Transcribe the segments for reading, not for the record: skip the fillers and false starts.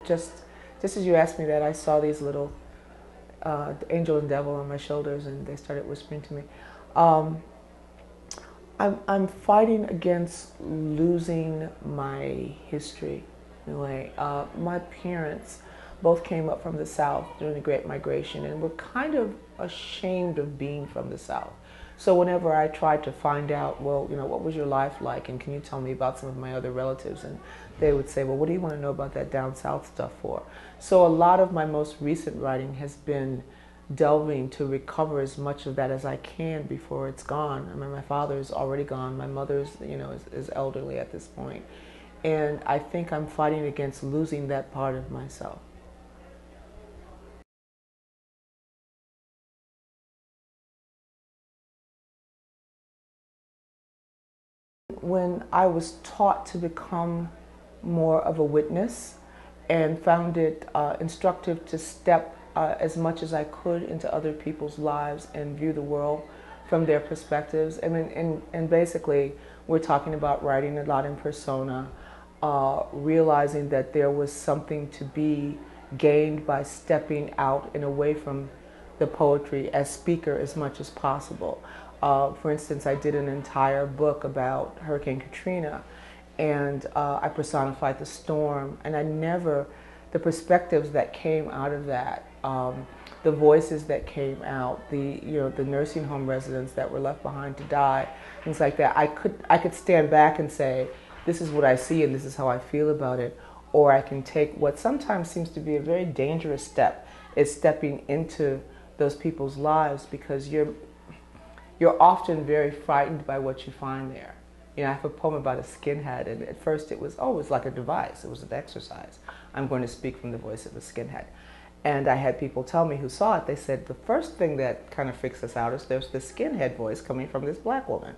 just as you asked me that, I saw these little angel and devil on my shoulders, and they started whispering to me. Um, I'm fighting against losing my history in a way. My parents both came up from the South during the Great Migration, and were kind of ashamed of being from the South. So whenever I tried to find out, well, what was your life like, and can you tell me about some of my other relatives, and they would say, well, what do you want to know about that down south stuff for? So a lot of my most recent writing has been delving to recover as much of that as I can before it's gone. I mean, my father is already gone. My mother's, is elderly at this point. And I think I'm fighting against losing that part of myself. When I was taught to become more of a witness and found it instructive to step as much as I could into other people's lives and view the world from their perspectives. I mean, and basically, we're talking about writing a lot in persona, realizing that there was something to be gained by stepping out and away from the poetry as speaker as much as possible. For instance, I did an entire book about Hurricane Katrina, and I personified the storm, and the perspectives that came out of that, the voices that came out, the nursing home residents that were left behind to die, things like that. I could stand back and say, this is what I see and this is how I feel about it, or I can take what sometimes seems to be a very dangerous step, is stepping into those people's lives, because you're often very frightened by what you find there. I have a poem about a skinhead, and at first it was like a device. It was an exercise. I'm going to speak from the voice of a skinhead. And I had people tell me who saw it, they said, the first thing that kind of freaks us out is there's this skinhead voice coming from this black woman.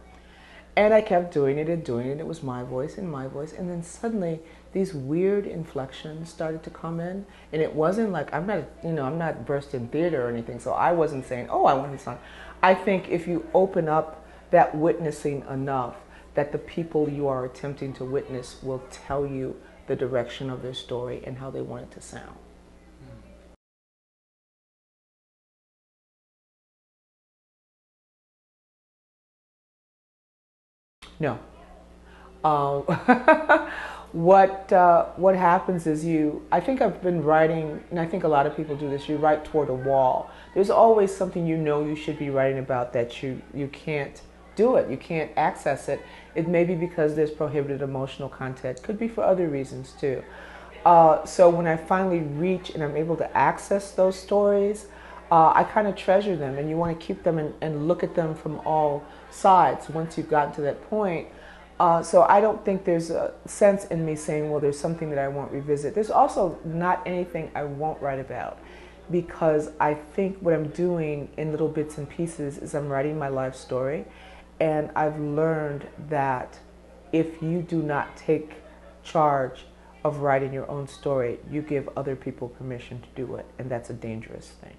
And I kept doing it and doing it. It was my voice and my voice. And then suddenly these weird inflections started to come in. And it wasn't like, I'm not versed in theater or anything. So I wasn't saying, oh, I want to song. I think if you open up that witnessing enough, that the people you are attempting to witness will tell you the direction of their story and how they want it to sound. No. Um, what happens is I think I've been writing, and I think a lot of people do this, you write toward a wall. There's always something you should be writing about that you can't do it, you can't access it. It may be because there's prohibited emotional content, could be for other reasons too. So when I finally reach and I'm able to access those stories, I kind of treasure them, and you want to keep them and look at them from all sides once you've gotten to that point. So I don't think there's a sense in me saying, well, there's something that I won't revisit. There's also not anything I won't write about, because I think what I'm doing in little bits and pieces is I'm writing my life story, and I've learned that if you do not take charge of writing your own story, you give other people permission to do it, and that's a dangerous thing.